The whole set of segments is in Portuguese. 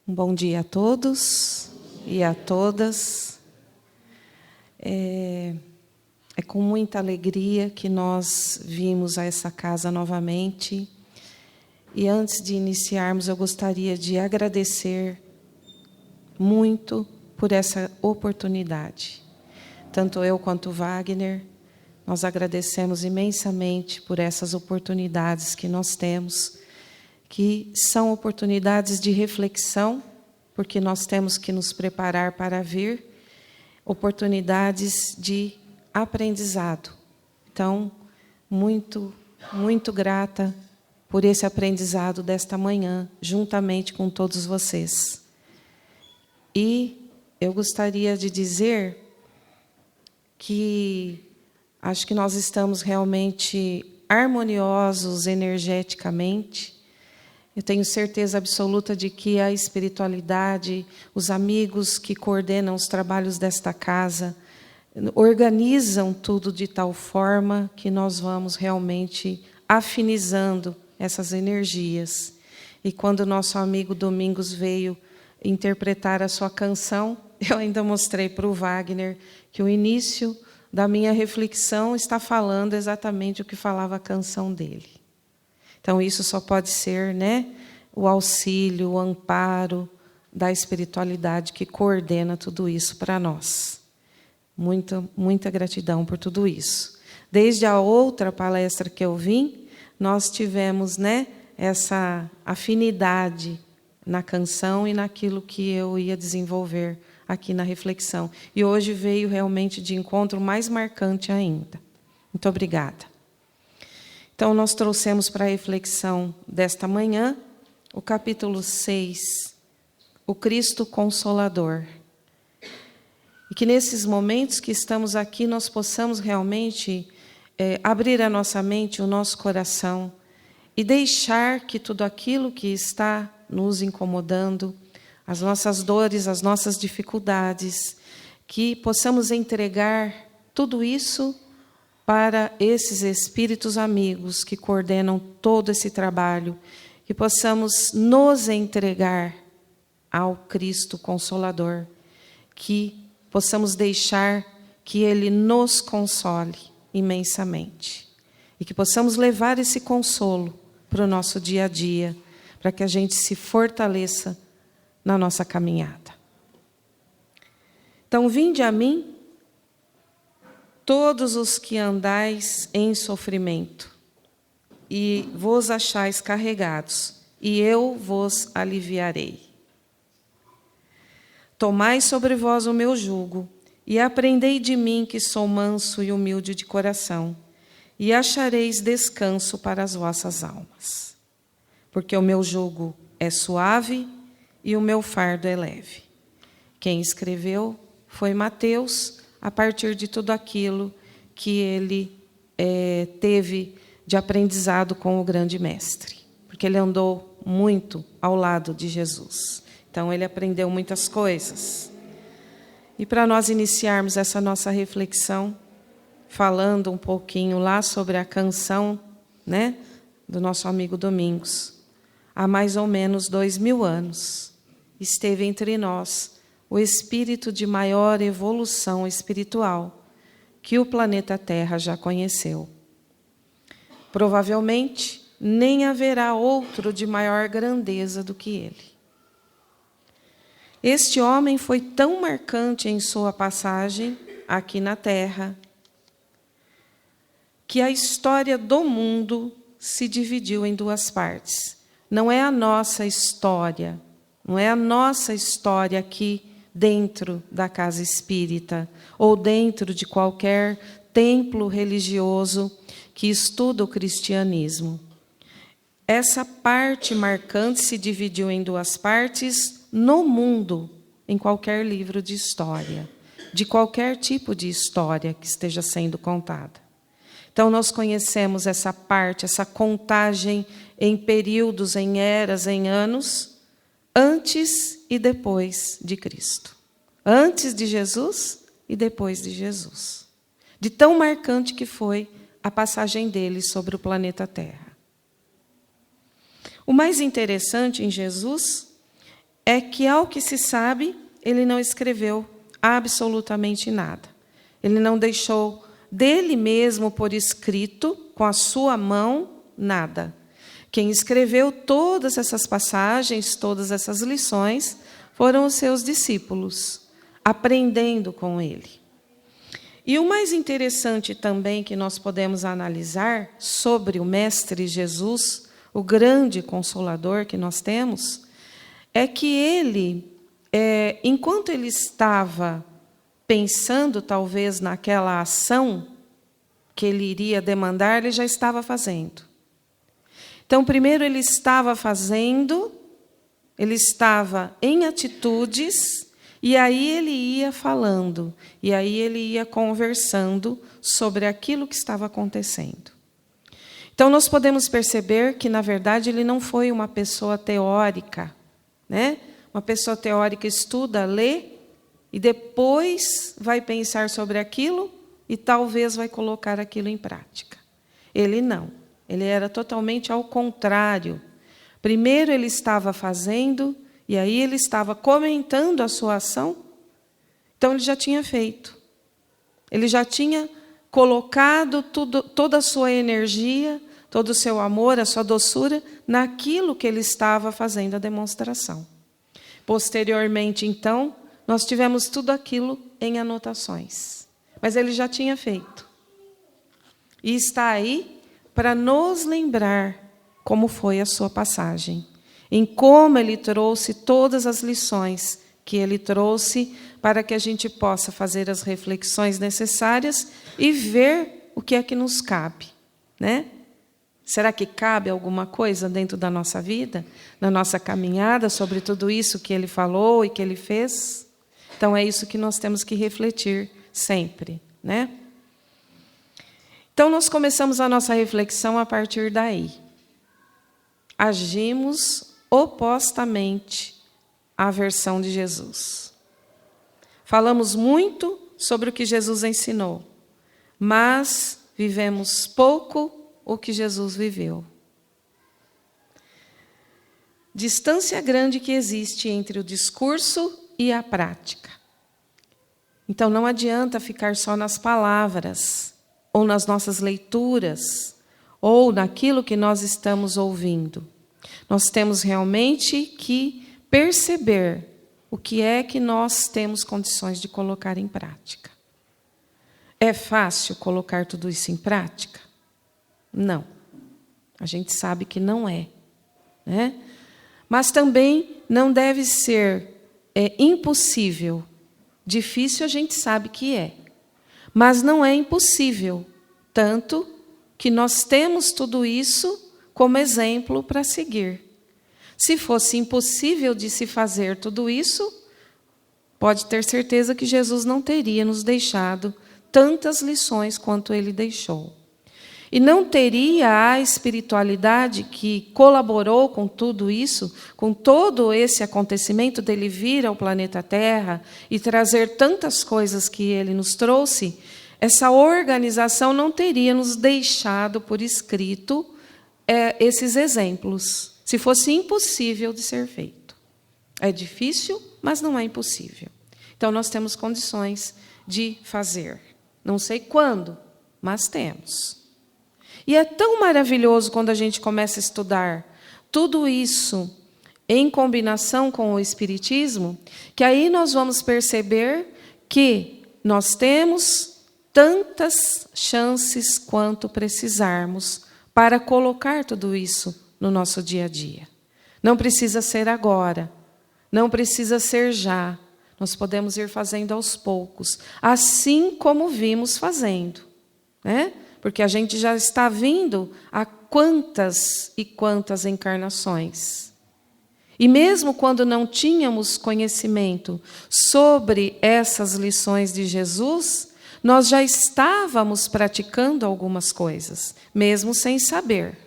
Um bom dia a todos e a todas. É com muita alegria que nós vimos a essa casa novamente. E antes de iniciarmos, eu gostaria de agradecer muito por essa oportunidade. Tanto eu quanto o Wagner, nós agradecemos imensamente por essas oportunidades que nós temos, que são oportunidades de reflexão, porque nós temos que nos preparar para vir, oportunidades de aprendizado. Então, muito grata por esse aprendizado desta manhã, juntamente com todos vocês. E eu gostaria de dizer que acho que nós estamos realmente harmoniosos energeticamente. Eu tenho certeza absoluta de que a espiritualidade, os amigos que coordenam os trabalhos desta casa, organizam tudo de tal forma que nós vamos realmente afinizando essas energias. E quando o nosso amigo Domingos veio interpretar a sua canção, eu ainda mostrei para o Wagner que o início da minha reflexão está falando exatamente o que falava a canção dele. Então, isso só pode ser, o auxílio, o amparo da espiritualidade que coordena tudo isso para nós. Muita gratidão por tudo isso. Desde a outra palestra que eu vim, nós tivemos, essa afinidade na canção e naquilo que eu ia desenvolver aqui na reflexão. E hoje veio realmente de encontro mais marcante ainda. Muito obrigada. Então, nós trouxemos para a reflexão desta manhã o capítulo 6, o Cristo Consolador. E que nesses momentos que estamos aqui, nós possamos realmente abrir a nossa mente, o nosso coração, e deixar que tudo aquilo que está nos incomodando, as nossas dores, as nossas dificuldades, que possamos entregar tudo isso para esses espíritos amigos que coordenam todo esse trabalho, que possamos nos entregar ao Cristo Consolador, que possamos deixar que Ele nos console imensamente e que possamos levar esse consolo para o nosso dia a dia, para que a gente se fortaleça na nossa caminhada. Então, vinde a mim, todos os que andais em sofrimento, e vos achais carregados, e eu vos aliviarei. Tomai sobre vós o meu jugo, e aprendei de mim, que sou manso e humilde de coração, e achareis descanso para as vossas almas. Porque o meu jugo é suave e o meu fardo é leve. Quem escreveu foi Mateus, a partir de tudo aquilo que ele teve de aprendizado com o grande mestre, porque ele andou muito ao lado de Jesus. Então, ele aprendeu muitas coisas. E para nós iniciarmos essa nossa reflexão, falando um pouquinho lá sobre a canção, do nosso amigo Domingos, há mais ou menos 2000 anos, esteve entre nós o espírito de maior evolução espiritual que o planeta Terra já conheceu. Provavelmente, nem haverá outro de maior grandeza do que ele. Este homem foi tão marcante em sua passagem aqui na Terra, que a história do mundo se dividiu em duas partes. Não é a nossa história, não é a nossa história aqui dentro da casa espírita ou dentro de qualquer templo religioso que estuda o cristianismo. Essa parte marcante se dividiu em duas partes no mundo, em qualquer livro de história, de qualquer tipo de história que esteja sendo contada. Então, nós conhecemos essa parte, essa contagem em períodos, em eras, em anos, antes e depois de Cristo. Antes de Jesus e depois de Jesus. De tão marcante que foi a passagem dele sobre o planeta Terra. O mais interessante em Jesus é que, ao que se sabe, ele não escreveu absolutamente nada. Ele não deixou dele mesmo por escrito, com a sua mão, nada. Quem escreveu todas essas passagens, todas essas lições, foram os seus discípulos, aprendendo com ele. E o mais interessante também que nós podemos analisar sobre o Mestre Jesus, o grande Consolador que nós temos, é que ele, enquanto ele estava pensando talvez naquela ação que ele iria demandar, ele já estava fazendo. Então, primeiro ele estava fazendo, ele estava em atitudes, e aí ele ia falando, e aí ele ia conversando sobre aquilo que estava acontecendo. Então, nós podemos perceber que, na verdade, ele não foi uma pessoa teórica, né? Uma pessoa teórica estuda, lê, e depois vai pensar sobre aquilo e talvez vai colocar aquilo em prática. Ele não. Ele era totalmente ao contrário. Primeiro ele estava fazendo, e aí ele estava comentando a sua ação. Então ele já tinha feito. Ele já tinha colocado toda a sua energia, todo o seu amor, a sua doçura, naquilo que ele estava fazendo a demonstração. Posteriormente, então, nós tivemos tudo aquilo em anotações. Mas ele já tinha feito. E está aí para nos lembrar como foi a sua passagem, em como ele trouxe todas as lições que ele trouxe para que a gente possa fazer as reflexões necessárias e ver o que é que nos cabe, né? Será que cabe alguma coisa dentro da nossa vida, na nossa caminhada, sobre tudo isso que ele falou e que ele fez? Então, é isso que nós temos que refletir sempre, né? Então, nós começamos a nossa reflexão a partir daí. Agimos opostamente à versão de Jesus. Falamos muito sobre o que Jesus ensinou, mas vivemos pouco o que Jesus viveu. Distância grande que existe entre o discurso e a prática. Então, não adianta ficar só nas palavras, ou nas nossas leituras, ou naquilo que nós estamos ouvindo. Nós temos realmente que perceber o que é que nós temos condições de colocar em prática. É fácil colocar tudo isso em prática? Não. A gente sabe que não é, né? Mas também não deve ser impossível. Difícil a gente sabe que é. Mas não é impossível, tanto que nós temos tudo isso como exemplo para seguir. Se fosse impossível de se fazer tudo isso, pode ter certeza que Jesus não teria nos deixado tantas lições quanto ele deixou. E não teria a espiritualidade que colaborou com tudo isso, com todo esse acontecimento dele vir ao planeta Terra e trazer tantas coisas que ele nos trouxe, essa organização não teria nos deixado por escrito esses exemplos, se fosse impossível de ser feito. É difícil, mas não é impossível. Então, nós temos condições de fazer. Não sei quando, mas temos. E é tão maravilhoso quando a gente começa a estudar tudo isso em combinação com o Espiritismo, que aí nós vamos perceber que nós temos tantas chances quanto precisarmos para colocar tudo isso no nosso dia a dia. Não precisa ser agora, não precisa ser já. Nós podemos ir fazendo aos poucos, assim como vimos fazendo, né? Porque a gente já está vindo a quantas e quantas encarnações. E mesmo quando não tínhamos conhecimento sobre essas lições de Jesus, nós já estávamos praticando algumas coisas, mesmo sem saber,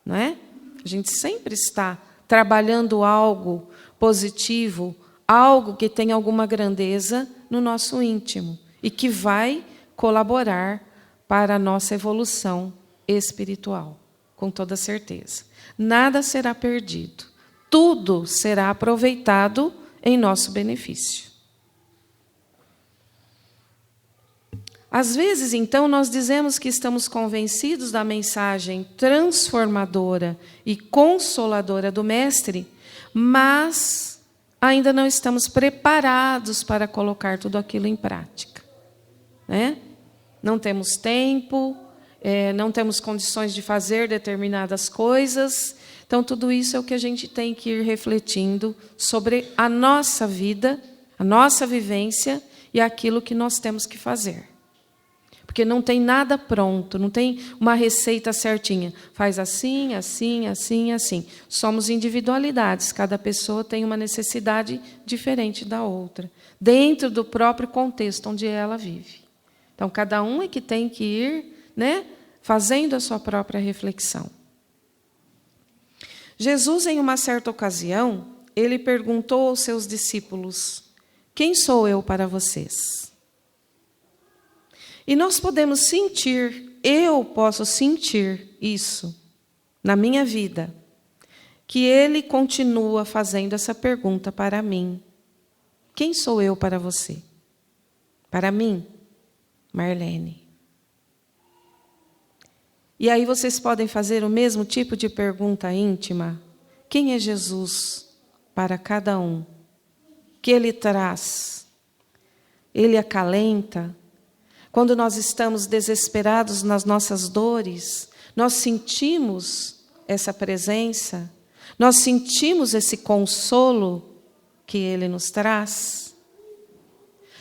não é? A gente sempre está trabalhando algo positivo, algo que tem alguma grandeza no nosso íntimo e que vai colaborar para a nossa evolução espiritual, com toda certeza. Nada será perdido. tudo será aproveitado em nosso benefício. Às vezes, então, nós dizemos que estamos convencidos da mensagem transformadora e consoladora do Mestre, mas ainda não estamos preparados para colocar tudo aquilo em prática, né? Não temos tempo, não temos condições de fazer determinadas coisas. Então, tudo isso é o que a gente tem que ir refletindo sobre a nossa vida, a nossa vivência e aquilo que nós temos que fazer. Porque não tem nada pronto, não tem uma receita certinha. Faz assim, assim, assim, assim. Somos individualidades, cada pessoa tem uma necessidade diferente da outra, dentro do próprio contexto onde ela vive. Então, cada um é que tem que ir, né, fazendo a sua própria reflexão. Jesus, em uma certa ocasião, ele perguntou aos seus discípulos: quem sou eu para vocês? E nós podemos sentir, eu posso sentir isso na minha vida, que ele continua fazendo essa pergunta para mim. Quem sou eu para você? Para mim, Marlene. E aí vocês podem fazer o mesmo tipo de pergunta íntima. Quem é Jesus para cada um? Que ele traz? Ele acalenta? Quando nós estamos desesperados nas nossas dores, nós sentimos essa presença, nós sentimos esse consolo que ele nos traz.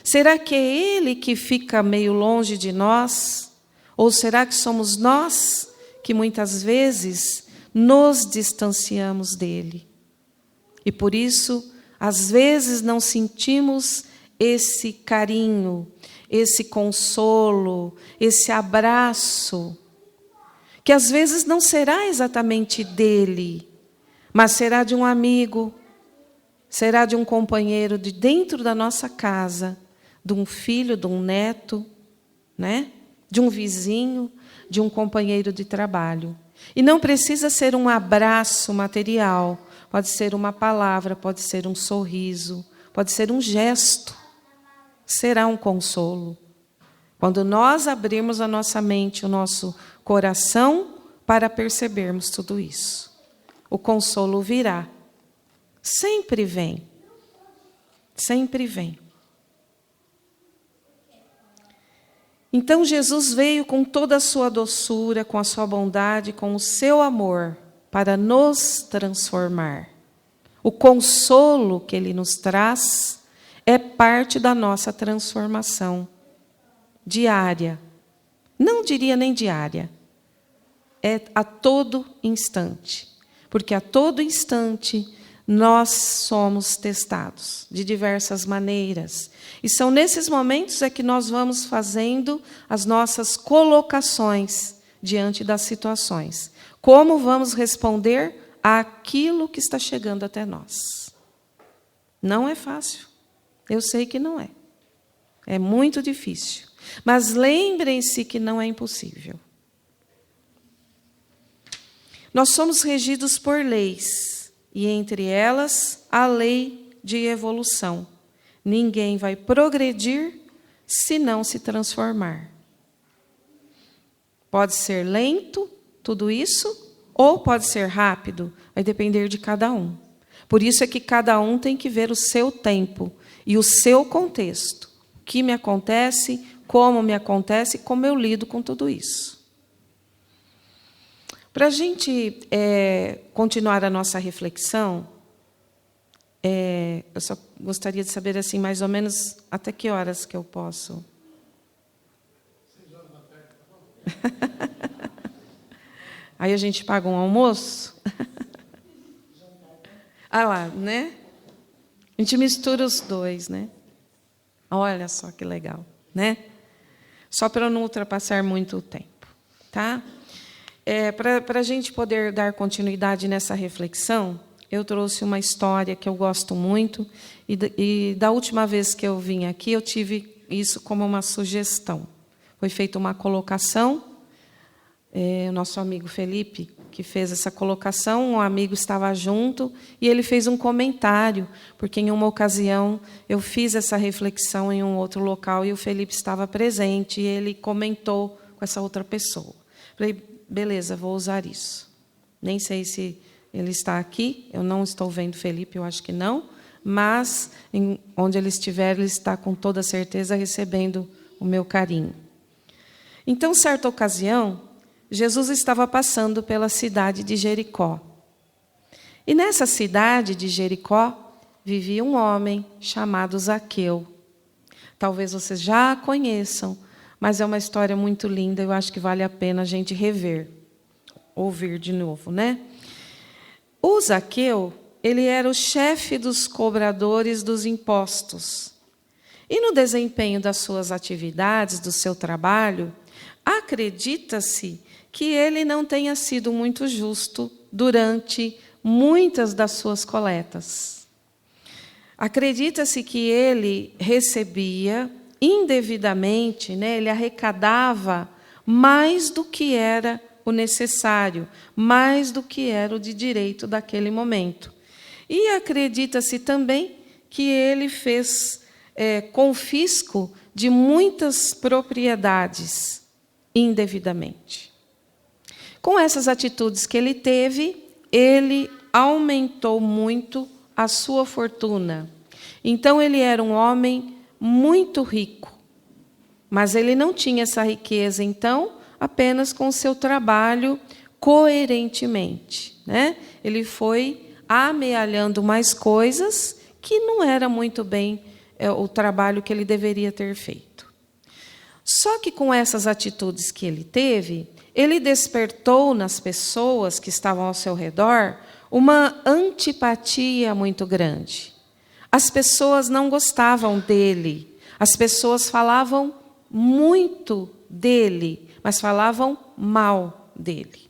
Será que é ele que fica meio longe de nós? Ou será que somos nós que muitas vezes nos distanciamos dele? E por isso, às vezes não sentimos esse carinho, esse consolo, esse abraço, que às vezes não será exatamente dele, mas será de um amigo, será de um companheiro de dentro da nossa casa, de um filho, de um neto, né? De um vizinho, de um companheiro de trabalho. E não precisa ser um abraço material, pode ser uma palavra, pode ser um sorriso, pode ser um gesto. Será um consolo. Quando nós abrirmos a nossa mente, o nosso coração, para percebermos tudo isso. O consolo virá. Sempre vem. Sempre vem. Então Jesus veio com toda a sua doçura, com a sua bondade, com o seu amor, para nos transformar. O consolo que ele nos traz é parte da nossa transformação diária. Não diria nem diária. É a todo instante. Porque a todo instante nós somos testados de diversas maneiras. E são nesses momentos é que nós vamos fazendo as nossas colocações diante das situações. Como vamos responder àquilo que está chegando até nós. Não é fácil. Eu sei que não é. É muito difícil. Mas lembrem-se que não é impossível. Nós somos regidos por leis, e entre elas a lei de evolução. Ninguém vai progredir se não se transformar. Pode ser lento, tudo isso, ou pode ser rápido, vai depender de cada um. Por isso é que cada um tem que ver o seu tempo e o seu contexto. O que me acontece, como eu lido com tudo isso. Para a gente continuar a nossa reflexão, eu só gostaria de saber assim, mais ou menos até que horas que eu posso. 6 horas da tarde, tá bom? Aí a gente paga um almoço. Ah lá, né? A gente mistura os dois, né? Olha só que legal, né? Só para não ultrapassar muito o tempo, tá? Para a gente poder dar continuidade nessa reflexão, eu trouxe uma história que eu gosto muito, e da última vez que eu vim aqui, eu tive isso como uma sugestão. Foi feita uma colocação, o nosso amigo Felipe, que fez essa colocação, um amigo estava junto e ele fez um comentário, porque em uma ocasião eu fiz essa reflexão em um outro local e o Felipe estava presente e ele comentou com essa outra pessoa. Falei, beleza, vou usar isso. Nem sei se ele está aqui, eu não estou vendo Felipe, eu acho que não, mas onde ele estiver, ele está com toda certeza recebendo o meu carinho. Então, certa ocasião, Jesus estava passando pela cidade de Jericó. E nessa cidade de Jericó vivia um homem chamado Zaqueu. Talvez vocês já conheçam, mas é uma história muito linda, eu acho que vale a pena a gente rever, ouvir de novo, né? O Zaqueu, ele era o chefe dos cobradores dos impostos. E no desempenho das suas atividades, do seu trabalho, acredita-se que ele não tenha sido muito justo durante muitas das suas coletas. Acredita-se que ele recebia indevidamente, né, ele arrecadava mais do que era o necessário, mais do que era o de direito daquele momento. E acredita-se também que ele fez confisco de muitas propriedades indevidamente. Com essas atitudes que ele teve, ele aumentou muito a sua fortuna. Então, ele era um homem muito rico, mas ele não tinha essa riqueza, então, apenas com o seu trabalho coerentemente, né? Ele foi amealhando mais coisas que não era muito bem o trabalho que ele deveria ter feito. Só que com essas atitudes que ele teve, ele despertou nas pessoas que estavam ao seu redor uma antipatia muito grande. As pessoas não gostavam dele, as pessoas falavam muito dele, mas falavam mal dele.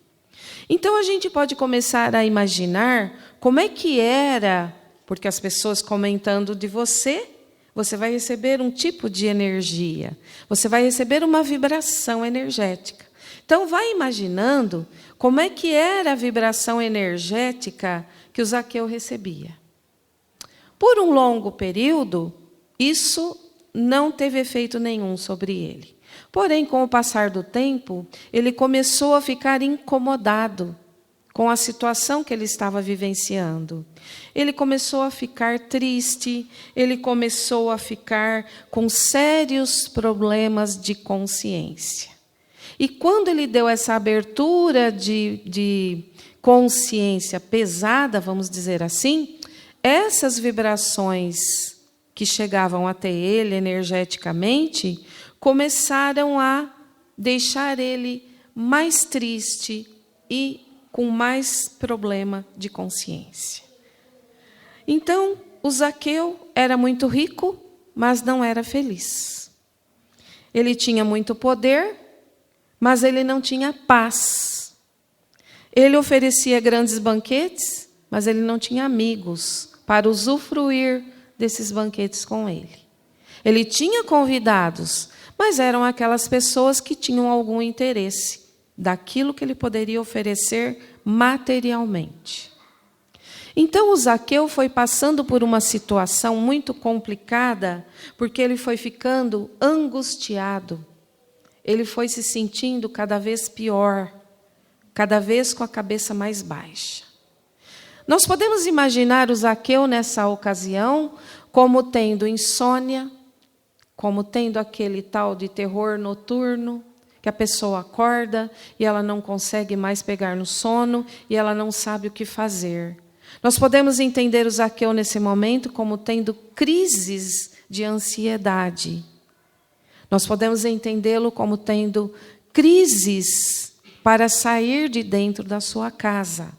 Então a gente pode começar a imaginar como é que era, porque as pessoas comentando de você, você vai receber um tipo de energia, você vai receber uma vibração energética. Então, vai imaginando como é que era a vibração energética que o Zaqueu recebia. Por um longo período, isso não teve efeito nenhum sobre ele. Porém, com o passar do tempo, ele começou a ficar incomodado com a situação que ele estava vivenciando. Ele começou a ficar triste, ele começou a ficar com sérios problemas de consciência. E quando ele deu essa abertura de consciência pesada, vamos dizer assim, essas vibrações que chegavam até ele energeticamente começaram a deixar ele mais triste e com mais problema de consciência. Então, o Zaqueu era muito rico, mas não era feliz. Ele tinha muito poder, mas ele não tinha paz. Ele oferecia grandes banquetes, mas ele não tinha amigos para usufruir desses banquetes com ele. Ele tinha convidados, mas eram aquelas pessoas que tinham algum interesse daquilo que ele poderia oferecer materialmente. Então, o Zaqueu foi passando por uma situação muito complicada, porque ele foi ficando angustiado. Ele foi se sentindo cada vez pior, cada vez com a cabeça mais baixa. Nós podemos imaginar o Zaqueu nessa ocasião como tendo insônia, como tendo aquele tal de terror noturno, que a pessoa acorda e ela não consegue mais pegar no sono e ela não sabe o que fazer. Nós podemos entender o Zaqueu nesse momento como tendo crises de ansiedade. Nós podemos entendê-lo como tendo crises para sair de dentro da sua casa,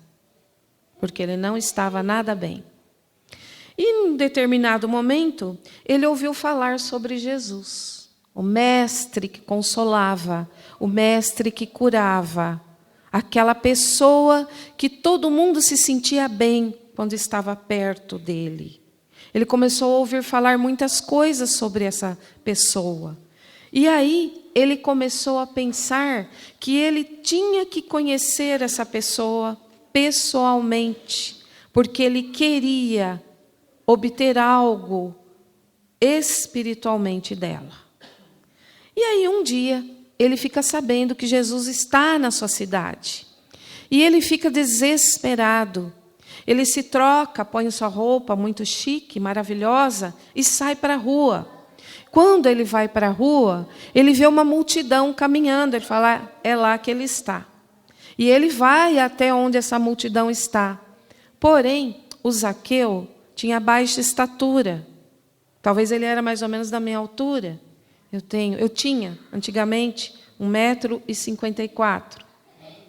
porque ele não estava nada bem. E, em um determinado momento, ele ouviu falar sobre Jesus. O mestre que consolava, o mestre que curava, aquela pessoa que todo mundo se sentia bem quando estava perto dele. Ele começou a ouvir falar muitas coisas sobre essa pessoa. E aí ele começou a pensar que ele tinha que conhecer essa pessoa pessoalmente, porque ele queria obter algo espiritualmente dela. E aí um dia ele fica sabendo que Jesus está na sua cidade. E ele fica desesperado. Ele se troca, põe sua roupa muito chique, maravilhosa, e sai para a rua. Quando ele vai para a rua, ele vê uma multidão caminhando. Ele fala, é lá que ele está. E ele vai até onde essa multidão está. Porém, o Zaqueu tinha baixa estatura. Talvez ele era mais ou menos da minha altura. Eu tinha, antigamente, 1,54 m.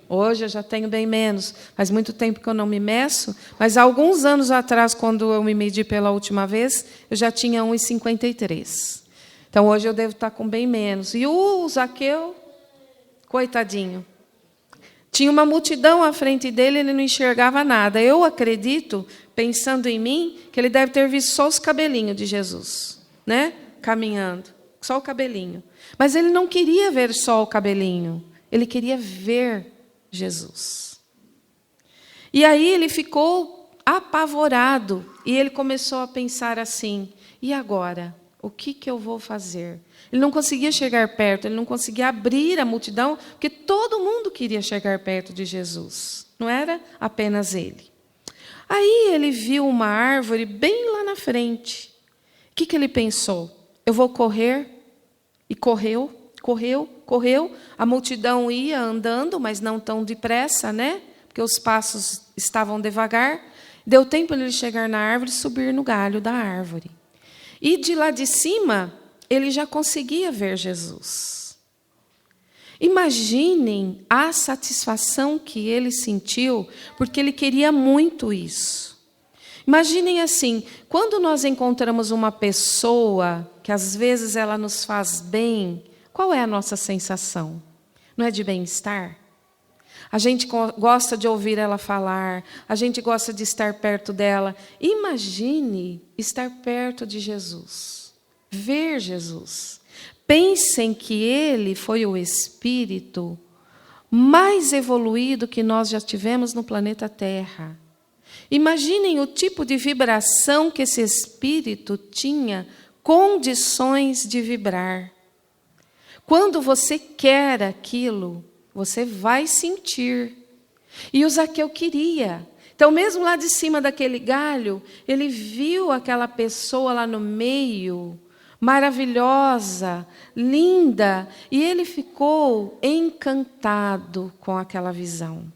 Hoje eu já tenho bem menos. Faz muito tempo que eu não me meço, mas há alguns anos atrás, quando eu me medi pela última vez, eu já tinha 1,53 m. Então, hoje eu devo estar com bem menos. E o Zaqueu, coitadinho, tinha uma multidão à frente dele, ele não enxergava nada. Eu acredito, pensando em mim, que ele deve ter visto só os cabelinhos de Jesus, né? Caminhando, só o cabelinho. Mas ele não queria ver só o cabelinho, ele queria ver Jesus. E aí ele ficou apavorado, e ele começou a pensar assim, e agora? O que eu vou fazer? Ele não conseguia chegar perto, ele não conseguia abrir a multidão, porque todo mundo queria chegar perto de Jesus. Não era apenas ele. Aí ele viu uma árvore bem lá na frente. O que ele pensou? Eu vou correr. E correu. A multidão ia andando, mas não tão depressa, né? Porque os passos estavam devagar. Deu tempo de ele chegar na árvore e subir no galho da árvore. E de lá de cima, ele já conseguia ver Jesus. Imaginem a satisfação que ele sentiu, porque ele queria muito isso. Imaginem assim, quando nós encontramos uma pessoa que às vezes ela nos faz bem, qual é a nossa sensação? Não é de bem-estar? A gente gosta de ouvir ela falar, a gente gosta de estar perto dela. Imagine estar perto de Jesus, ver Jesus. Pensem que ele foi o espírito mais evoluído que nós já tivemos no planeta Terra. Imaginem o tipo de vibração que esse espírito tinha condições de vibrar. Quando você quer aquilo, você vai sentir. E o Zaqueu queria. Então, mesmo lá de cima daquele galho, ele viu aquela pessoa lá no meio, maravilhosa, linda, e ele ficou encantado com aquela visão.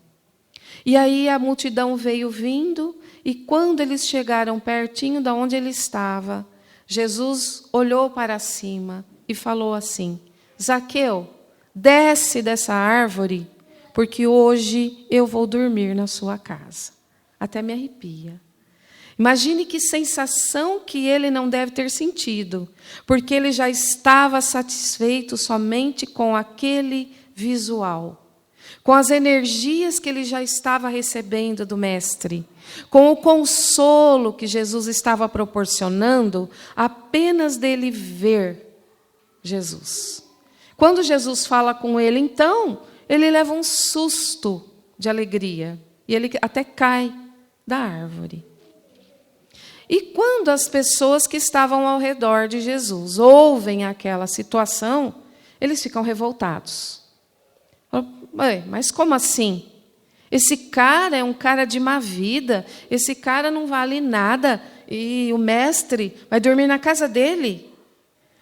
E aí a multidão veio vindo, e quando eles chegaram pertinho de onde ele estava, Jesus olhou para cima e falou assim, Zaqueu, desce dessa árvore, porque hoje eu vou dormir na sua casa. Até me arrepia. Imagine que sensação que ele não deve ter sentido, porque ele já estava satisfeito somente com aquele visual, com as energias que ele já estava recebendo do Mestre, com o consolo que Jesus estava proporcionando apenas dele ver Jesus. Quando Jesus fala com ele, então, ele leva um susto de alegria. E ele até cai da árvore. E quando as pessoas que estavam ao redor de Jesus ouvem aquela situação, eles ficam revoltados. Mas como assim? Esse cara é um cara de má vida, esse cara não vale nada, e o mestre vai dormir na casa dele.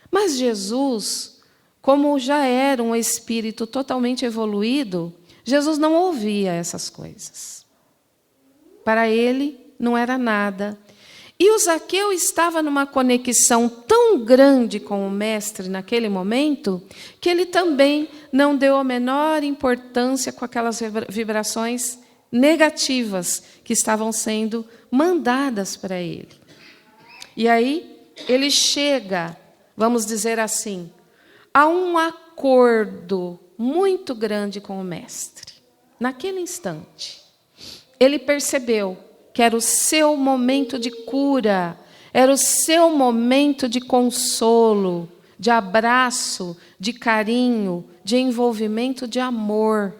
Mas Jesus, como já era um espírito totalmente evoluído, Jesus não ouvia essas coisas. Para ele, não era nada. E o Zaqueu estava numa conexão tão grande com o Mestre naquele momento, que ele também não deu a menor importância com aquelas vibrações negativas que estavam sendo mandadas para ele. E aí, ele chega, vamos dizer assim, a um acordo muito grande com o Mestre. Naquele instante, ele percebeu que era o seu momento de cura, era o seu momento de consolo, de abraço, de carinho, de envolvimento, de amor,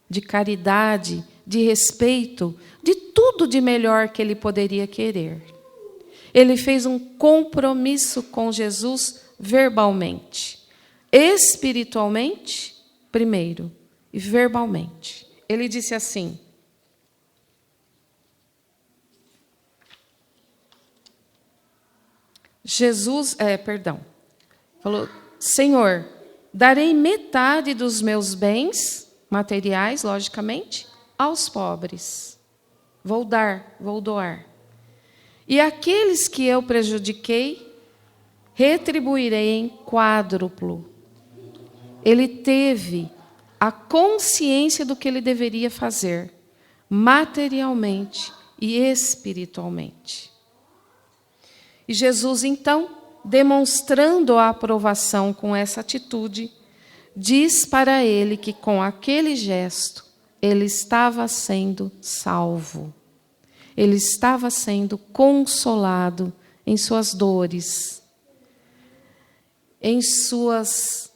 de caridade, de respeito, de tudo de melhor que ele poderia querer. Ele fez um compromisso com Jesus verbalmente, espiritualmente, primeiro, e verbalmente. Ele disse assim: falou: Senhor, darei metade dos meus bens materiais, logicamente, aos pobres. Vou doar. E aqueles que eu prejudiquei, retribuirei em quádruplo. Ele teve a consciência do que ele deveria fazer, materialmente e espiritualmente. E Jesus, então, demonstrando a aprovação com essa atitude, diz para ele que com aquele gesto ele estava sendo salvo. Ele estava sendo consolado em suas dores, em suas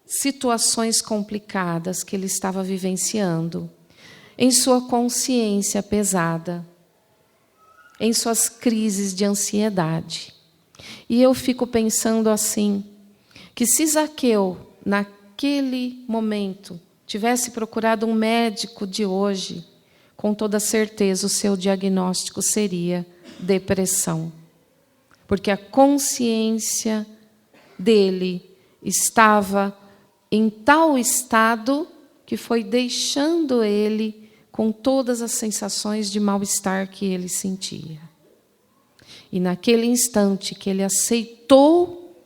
situações complicadas que ele estava vivenciando, em sua consciência pesada, em suas crises de ansiedade. E eu fico pensando assim, que se Zaqueu, naquele momento, tivesse procurado um médico de hoje, com toda certeza o seu diagnóstico seria depressão. Porque a consciência dele estava em tal estado que foi deixando ele com todas as sensações de mal-estar que ele sentia. E naquele instante que ele aceitou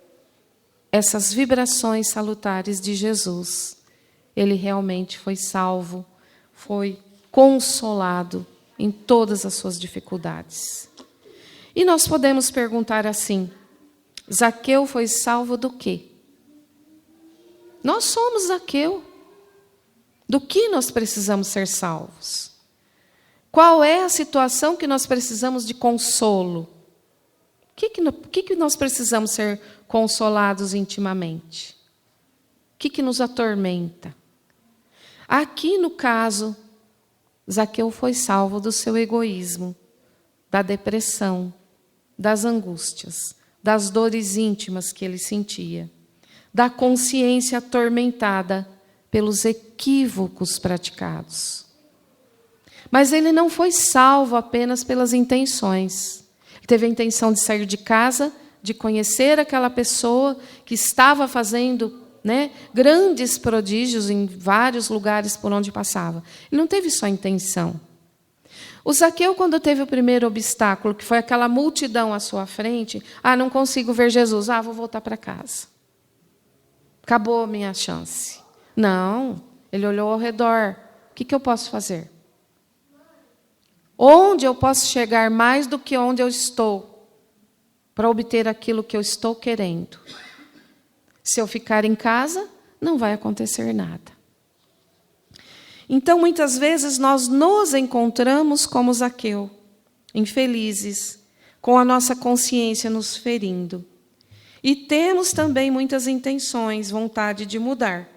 essas vibrações salutares de Jesus, ele realmente foi salvo, foi consolado em todas as suas dificuldades. E nós podemos perguntar assim: Zaqueu foi salvo do quê? Nós somos Zaqueu. Do que nós precisamos ser salvos? Qual é a situação que nós precisamos de consolo? O que nós precisamos ser consolados intimamente? O que nos atormenta? Aqui, no caso, Zaqueu foi salvo do seu egoísmo, da depressão, das angústias, das dores íntimas que ele sentia, da consciência atormentada pelos equívocos praticados. Mas ele não foi salvo apenas pelas intenções. Ele teve a intenção de sair de casa, de conhecer aquela pessoa que estava fazendo, grandes prodígios em vários lugares por onde passava. Ele não teve só a intenção. O Zaqueu, quando teve o primeiro obstáculo, que foi aquela multidão à sua frente, não consigo ver Jesus, vou voltar para casa. Acabou a minha chance. Não, ele olhou ao redor. O que eu posso fazer? Onde eu posso chegar mais do que onde eu estou, para obter aquilo que eu estou querendo? Se eu ficar em casa, não vai acontecer nada. Então, muitas vezes, nós nos encontramos como Zaqueu, infelizes, com a nossa consciência nos ferindo. E temos também muitas intenções, vontade de mudar,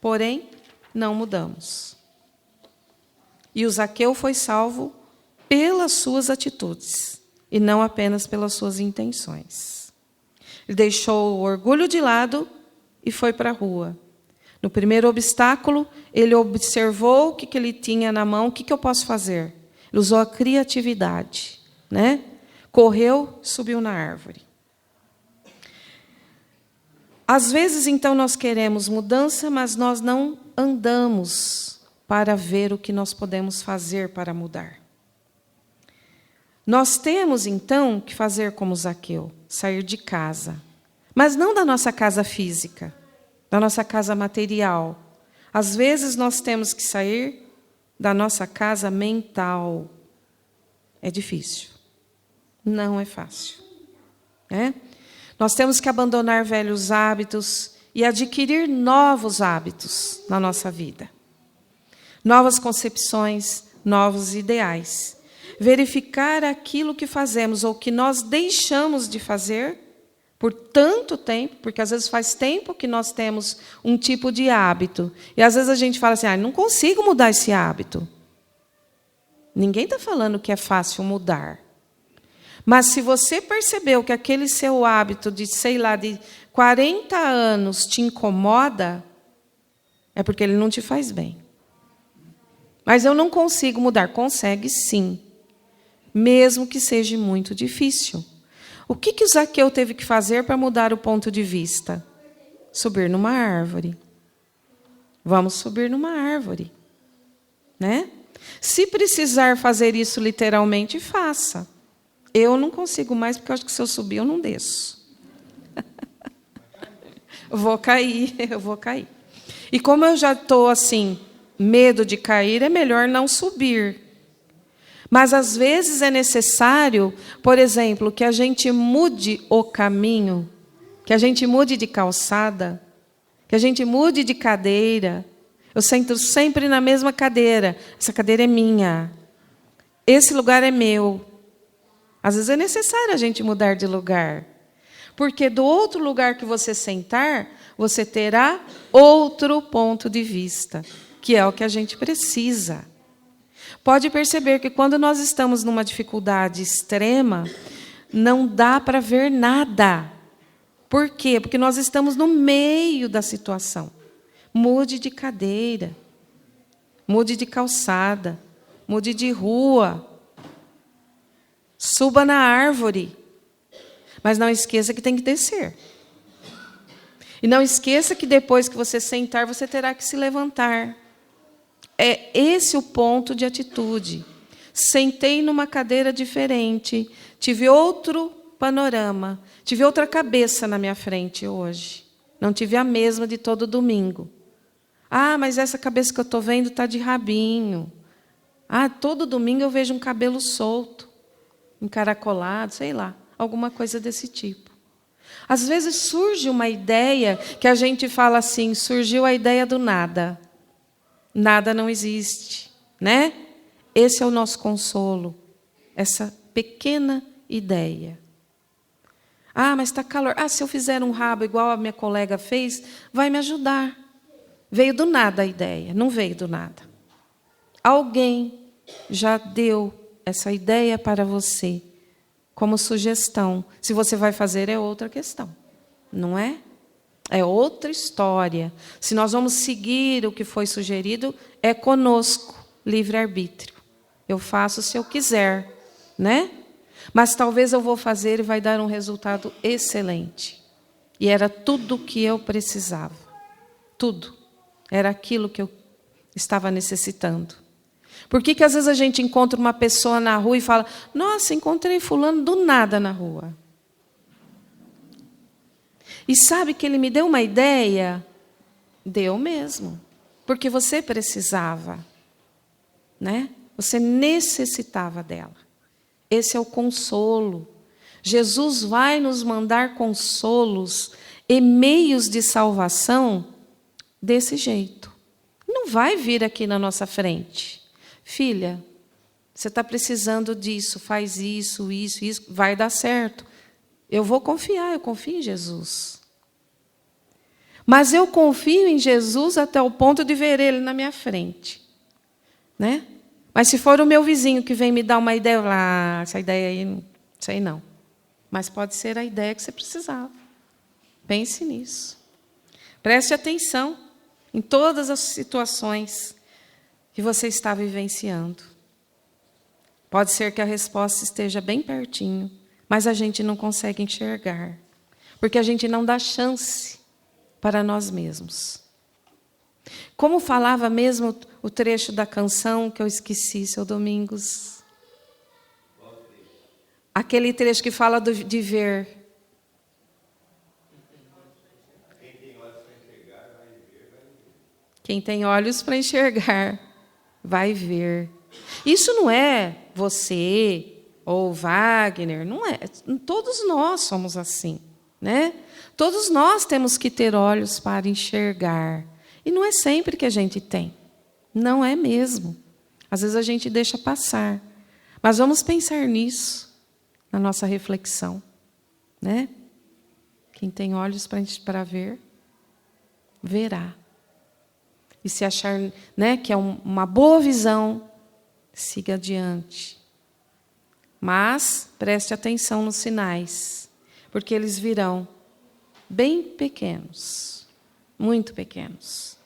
porém, não mudamos. E o Zaqueu foi salvo pelas suas atitudes, e não apenas pelas suas intenções. Ele deixou o orgulho de lado e foi para a rua. No primeiro obstáculo, ele observou o que ele tinha na mão, o que eu posso fazer? Ele usou a criatividade, Correu, subiu na árvore. Às vezes, então, nós queremos mudança, mas nós não andamos para ver o que nós podemos fazer para mudar. Nós temos, então, que fazer como Zaqueu, sair de casa. Mas não da nossa casa física, da nossa casa material. Às vezes, nós temos que sair da nossa casa mental. É difícil. Não é fácil. Nós temos que abandonar velhos hábitos e adquirir novos hábitos na nossa vida. Novas concepções, novos ideais. Verificar aquilo que fazemos ou que nós deixamos de fazer por tanto tempo, porque às vezes faz tempo que nós temos um tipo de hábito. E às vezes a gente fala assim, não consigo mudar esse hábito. Ninguém está falando que é fácil mudar. Mas se você percebeu que aquele seu hábito de, sei lá, de 40 anos te incomoda, é porque ele não te faz bem. Mas eu não consigo mudar. Consegue sim, mesmo que seja muito difícil. O que o Zaqueu teve que fazer para mudar o ponto de vista? Subir numa árvore. Vamos subir numa árvore. Né? Se precisar fazer isso literalmente, faça. Eu não consigo mais, porque eu acho que se eu subir, eu não desço. eu vou cair. E como eu já estou assim, medo de cair, é melhor não subir. Mas, às vezes, é necessário, por exemplo, que a gente mude o caminho, que a gente mude de calçada, que a gente mude de cadeira. Eu sento sempre na mesma cadeira. Essa cadeira é minha. Esse lugar é meu. Às vezes é necessário a gente mudar de lugar. Porque do outro lugar que você sentar, você terá outro ponto de vista, que é o que a gente precisa. Pode perceber que quando nós estamos numa dificuldade extrema, não dá para ver nada. Por quê? Porque nós estamos no meio da situação. Mude de cadeira, mude de calçada, mude de rua, suba na árvore. Mas não esqueça que tem que descer. E não esqueça que depois que você sentar, você terá que se levantar. É esse o ponto de atitude. Sentei numa cadeira diferente, tive outro panorama, tive outra cabeça na minha frente hoje. Não tive a mesma de todo domingo. Mas essa cabeça que eu estou vendo está de rabinho. Todo domingo eu vejo um cabelo solto, encaracolado, sei lá, alguma coisa desse tipo. Às vezes surge uma ideia que a gente fala assim, surgiu a ideia do nada. Nada não existe, né? Esse é o nosso consolo, essa pequena ideia. Mas está calor. Se eu fizer um rabo igual a minha colega fez, vai me ajudar. Veio do nada a ideia, não veio do nada. Alguém já deu essa ideia para você, como sugestão. Se você vai fazer, é outra questão, não é? É outra história. Se nós vamos seguir o que foi sugerido, é conosco, livre-arbítrio. Eu faço se eu quiser, né? Mas talvez eu vou fazer e vai dar um resultado excelente. E era tudo o que eu precisava. Tudo. Era aquilo que eu estava necessitando. Por que às vezes a gente encontra uma pessoa na rua e fala, nossa, encontrei fulano do nada na rua. E sabe que ele me deu uma ideia? Deu mesmo. Porque você precisava. Né? Você necessitava dela. Esse é o consolo. Jesus vai nos mandar consolos e meios de salvação desse jeito. Não vai vir aqui na nossa frente. Filha, você está precisando disso, faz isso, vai dar certo. Eu vou confiar, eu confio em Jesus. Mas eu confio em Jesus até o ponto de ver Ele na minha frente. Né? Mas se for o meu vizinho que vem me dar uma ideia, essa ideia aí, não sei não. Mas pode ser a ideia que você precisava. Pense nisso. Preste atenção em todas as situações que você está vivenciando. Pode ser que a resposta esteja bem pertinho, mas a gente não consegue enxergar, porque a gente não dá chance para nós mesmos. Como falava mesmo o trecho da canção que eu esqueci, seu Domingos? Aquele trecho que fala de ver. Quem tem olhos para enxergar, vai ver. Isso não é você ou Wagner, não é. Todos nós somos assim, né? Todos nós temos que ter olhos para enxergar. E não é sempre que a gente tem. Não é mesmo. Às vezes a gente deixa passar. Mas vamos pensar nisso na nossa reflexão, né? Quem tem olhos para ver, verá. E se achar, né, que é uma boa visão, siga adiante. Mas preste atenção nos sinais, porque eles virão bem pequenos, muito pequenos.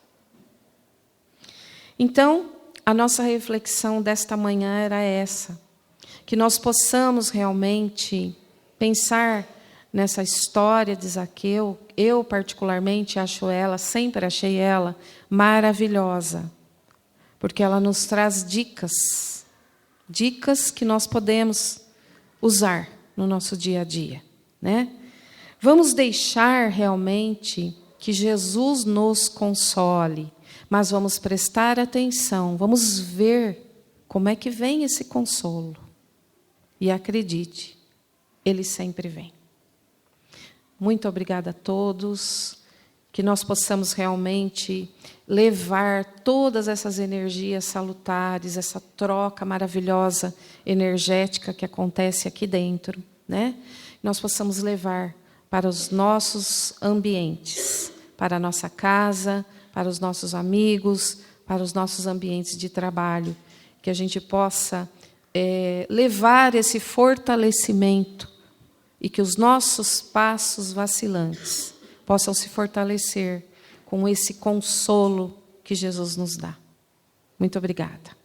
Então, a nossa reflexão desta manhã era essa, que nós possamos realmente pensar nessa história de Zaqueu. Eu, particularmente, sempre achei ela maravilhosa, porque ela nos traz dicas que nós podemos usar no nosso dia a dia, né? Vamos deixar realmente que Jesus nos console, mas vamos prestar atenção, vamos ver como é que vem esse consolo. E acredite, ele sempre vem. Muito obrigada a todos, que nós possamos realmente levar todas essas energias salutares, essa troca maravilhosa energética que acontece aqui dentro, né? Nós possamos levar para os nossos ambientes, para a nossa casa, para os nossos amigos, para os nossos ambientes de trabalho, que a gente possa levar esse fortalecimento e que os nossos passos vacilantes possam se fortalecer com esse consolo que Jesus nos dá. Muito obrigada.